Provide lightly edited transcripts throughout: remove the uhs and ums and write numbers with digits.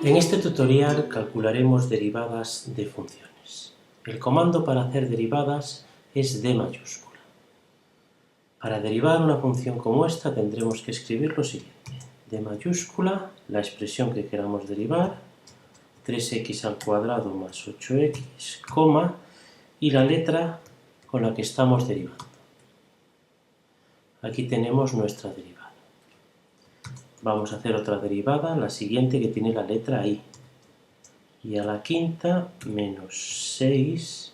En este tutorial calcularemos derivadas de funciones. El comando para hacer derivadas es D mayúscula. Para derivar una función como esta tendremos que escribir lo siguiente. D mayúscula, la expresión que queramos derivar, 3x al cuadrado más 8x, coma, y la letra con la que estamos derivando. Aquí tenemos nuestra derivada. Vamos a hacer otra derivada, la siguiente que tiene la letra I. Y a la quinta, menos 6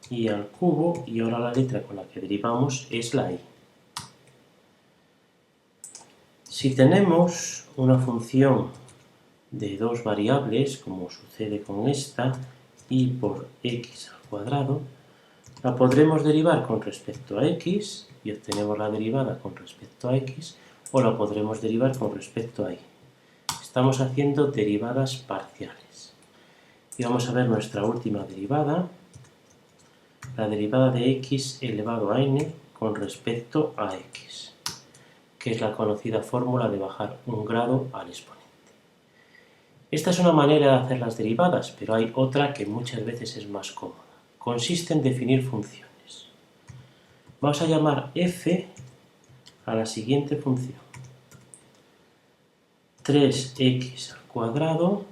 y al cubo, y ahora la letra con la que derivamos es la I. Si tenemos una función de dos variables, como sucede con esta, y por x al cuadrado, la podremos derivar con respecto a x, y obtenemos la derivada con respecto a x, o la podremos derivar con respecto a y. Estamos haciendo derivadas parciales. Y vamos a ver nuestra última derivada, la derivada de x elevado a n con respecto a x, que es la conocida fórmula de bajar un grado al exponente. Esta es una manera de hacer las derivadas, pero hay otra que muchas veces es más cómoda. Consiste en definir funciones. Vamos a llamar f a la siguiente función. 3x al cuadrado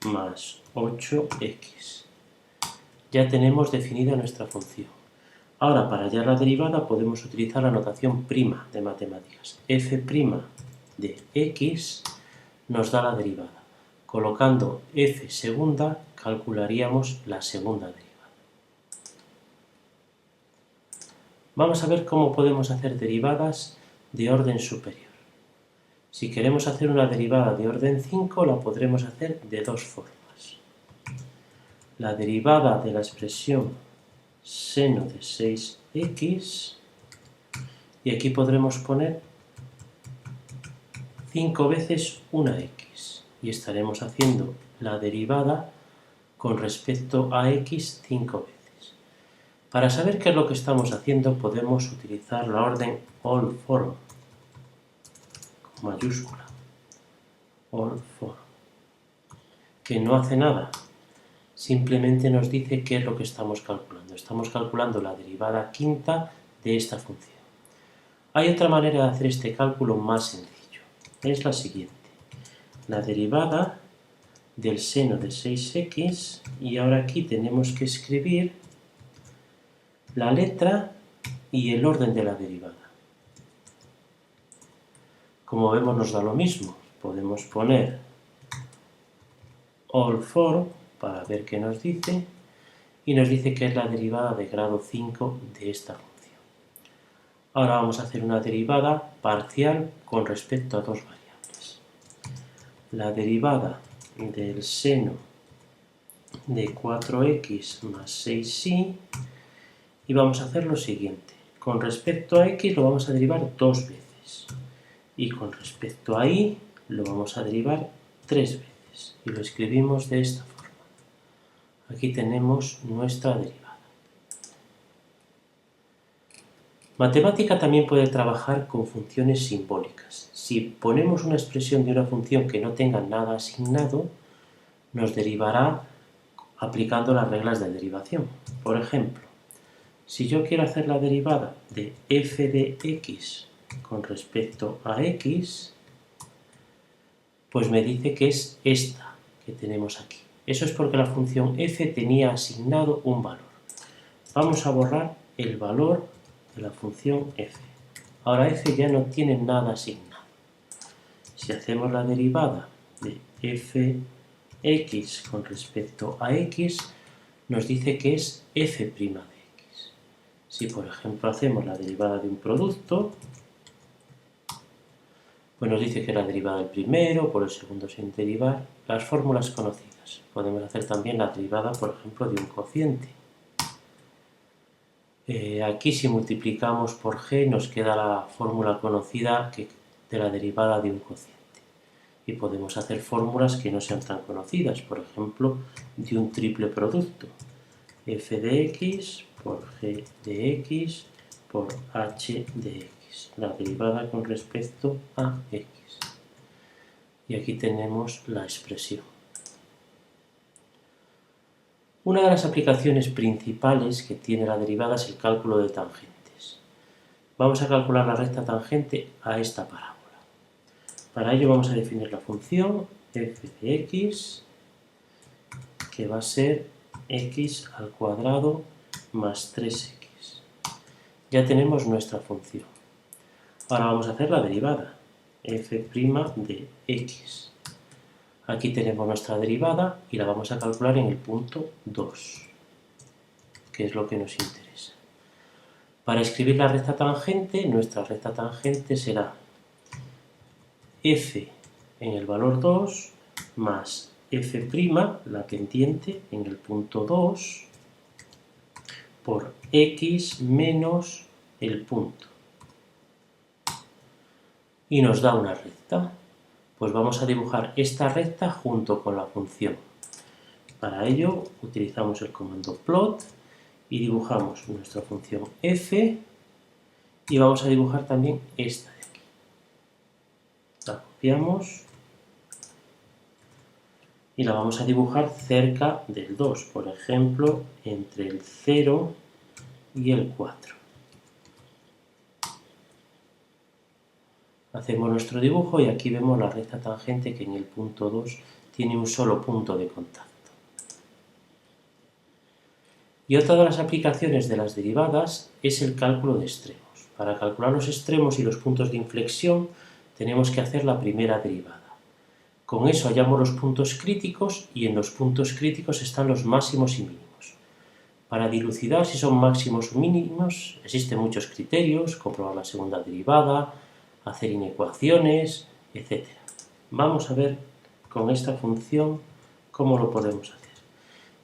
más 8x. Ya tenemos definida nuestra función. Ahora, para hallar la derivada podemos utilizar la notación prima de matemáticas. f' de x nos da la derivada. Colocando f segunda, calcularíamos la segunda derivada. Vamos a ver cómo podemos hacer derivadas de orden superior. Si queremos hacer una derivada de orden 5, la podremos hacer de dos formas. La derivada de la expresión seno de 6x, y aquí podremos poner 5 veces una x, y estaremos haciendo la derivada con respecto a x 5 veces. Para saber qué es lo que estamos haciendo podemos utilizar la orden all form, con mayúscula, all form, que no hace nada, simplemente nos dice qué es lo que estamos calculando. Estamos calculando la derivada quinta de esta función. Hay otra manera de hacer este cálculo más sencillo. Es la siguiente. La derivada del seno de 6x, y ahora aquí tenemos que escribir la letra y el orden de la derivada. Como vemos nos da lo mismo. Podemos poner all form para ver qué nos dice, y nos dice que es la derivada de grado 5 de esta función. Ahora vamos a hacer una derivada parcial con respecto a dos variables. La derivada del seno de 4x más 6y, y vamos a hacer lo siguiente. Con respecto a x lo vamos a derivar dos veces, y con respecto a y lo vamos a derivar tres veces, y lo escribimos de esta forma. Aquí tenemos nuestra derivada. Matemática también puede trabajar con funciones simbólicas. Si ponemos una expresión de una función que no tenga nada asignado, nos derivará aplicando las reglas de derivación. Por ejemplo, si yo quiero hacer la derivada de f de x con respecto a x, pues me dice que es esta que tenemos aquí. Eso es porque la función f tenía asignado un valor. Vamos a borrar el valor de la función f. Ahora f ya no tiene nada asignado. Si hacemos la derivada de fx con respecto a x, nos dice que es f' de x. Si por ejemplo hacemos la derivada de un producto, pues nos dice que la derivada del primero, por el segundo sin derivar, las fórmulas conocidas. Podemos hacer también la derivada, por ejemplo, de un cociente. Aquí si multiplicamos por g nos queda la fórmula conocida de la derivada de un cociente. Y podemos hacer fórmulas que no sean tan conocidas, por ejemplo, de un triple producto. F de x por g de x por h de x, la derivada con respecto a x. Y aquí tenemos la expresión. Una de las aplicaciones principales que tiene la derivada es el cálculo de tangentes. Vamos a calcular la recta tangente a esta parábola. Para ello vamos a definir la función f de x, que va a ser x al cuadrado más 3x. Ya tenemos nuestra función. Ahora vamos a hacer la derivada, f' de x. Aquí tenemos nuestra derivada y la vamos a calcular en el punto 2, que es lo que nos interesa. Para escribir la recta tangente, nuestra recta tangente será f en el valor 2 más f', la pendiente, en el punto 2, por x menos el punto. Y nos da una recta. Pues vamos a dibujar esta recta junto con la función. Para ello utilizamos el comando plot y dibujamos nuestra función f y vamos a dibujar también esta de aquí. La copiamos y la vamos a dibujar cerca del 2, por ejemplo, entre el 0 y el 4. Hacemos nuestro dibujo y aquí vemos la recta tangente que en el punto 2 tiene un solo punto de contacto. Y otra de las aplicaciones de las derivadas es el cálculo de extremos. Para calcular los extremos y los puntos de inflexión tenemos que hacer la primera derivada. Con eso hallamos los puntos críticos y en los puntos críticos están los máximos y mínimos. Para dilucidar si son máximos o mínimos existen muchos criterios, comprobar la segunda derivada, hacer inecuaciones, etc. Vamos a ver con esta función cómo lo podemos hacer.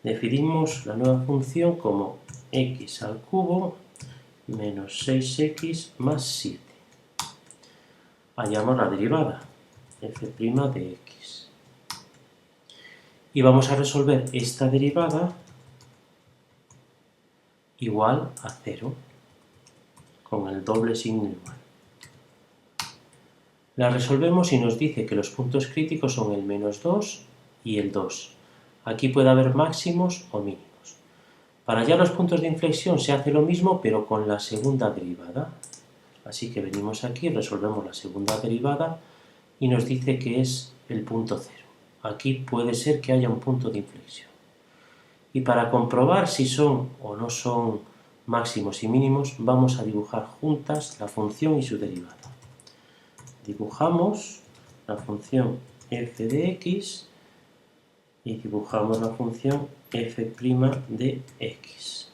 Definimos la nueva función como x al cubo menos 6x más 7. Hallamos la derivada, f' de x. Y vamos a resolver esta derivada igual a 0, con el doble signo igual. La resolvemos y nos dice que los puntos críticos son el menos 2 y el 2. Aquí puede haber máximos o mínimos. Para hallar los puntos de inflexión se hace lo mismo, pero con la segunda derivada. Así que venimos aquí, resolvemos la segunda derivada y nos dice que es el punto 0. Aquí puede ser que haya un punto de inflexión. Y para comprobar si son o no son máximos y mínimos, vamos a dibujar juntas la función y su derivada. Dibujamos la función f de x y dibujamos la función f' de x.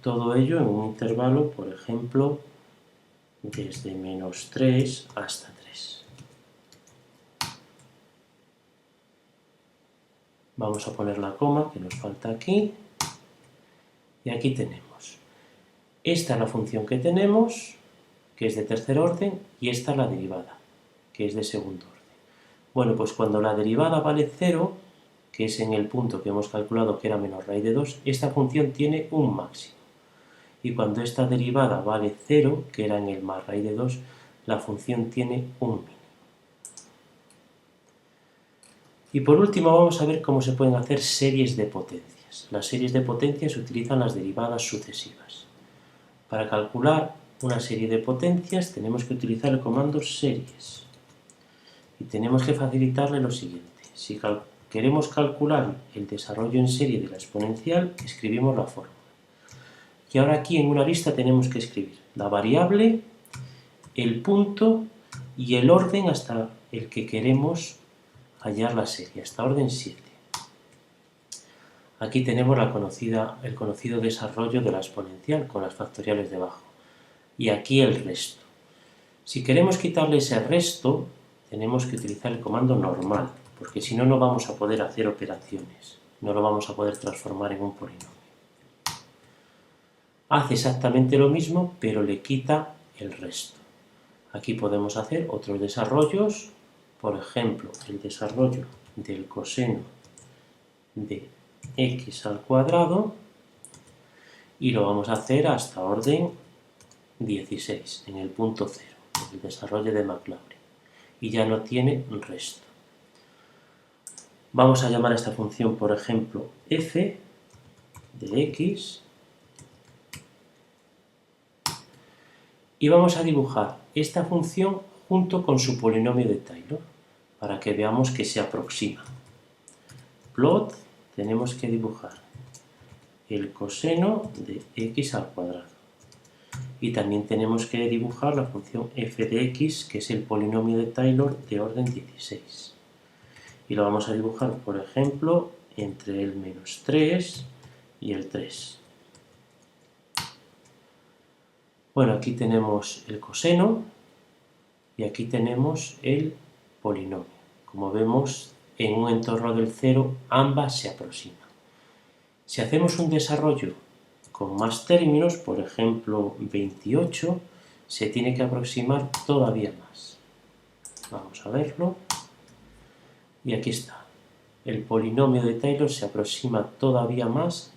Todo ello en un intervalo, por ejemplo, desde menos 3 hasta 3. Vamos a poner la coma que nos falta aquí. Y aquí tenemos. Esta es la función que tenemos, que es de tercer orden, y esta es la derivada, que es de segundo orden. Bueno, pues cuando la derivada vale 0, que es en el punto que hemos calculado que era menos raíz de 2, esta función tiene un máximo. Y cuando esta derivada vale 0, que era en el más raíz de 2, la función tiene un mínimo. Y por último vamos a ver cómo se pueden hacer series de potencias. Las series de potencias utilizan las derivadas sucesivas. Para calcular una serie de potencias tenemos que utilizar el comando series. Y tenemos que facilitarle lo siguiente. Si queremos calcular el desarrollo en serie de la exponencial, escribimos la fórmula. Y ahora aquí en una lista tenemos que escribir la variable, el punto y el orden hasta el que queremos hallar la serie, hasta orden 7. Aquí tenemos el conocido desarrollo de la exponencial con las factoriales debajo. Y aquí el resto. Si queremos quitarle ese resto, tenemos que utilizar el comando normal, porque si no, no vamos a poder hacer operaciones, no lo vamos a poder transformar en un polinomio. Hace exactamente lo mismo, pero le quita el resto. Aquí podemos hacer otros desarrollos, por ejemplo, el desarrollo del coseno de x al cuadrado, y lo vamos a hacer hasta orden 16, en el punto 0, el desarrollo de Maclaurin, y ya no tiene resto. Vamos a llamar a esta función, por ejemplo, f de x y vamos a dibujar esta función junto con su polinomio de Taylor para que veamos que se aproxima. Plot, tenemos que dibujar el coseno de x al cuadrado. Y también tenemos que dibujar la función f de x, que es el polinomio de Taylor de orden 16. Y lo vamos a dibujar, por ejemplo, entre el menos 3 y el 3. Bueno, aquí tenemos el coseno y aquí tenemos el polinomio. Como vemos, en un entorno del cero, ambas se aproximan. Si hacemos un desarrollo con más términos, por ejemplo 28, se tiene que aproximar todavía más. Vamos a verlo. Y aquí está. El polinomio de Taylor se aproxima todavía más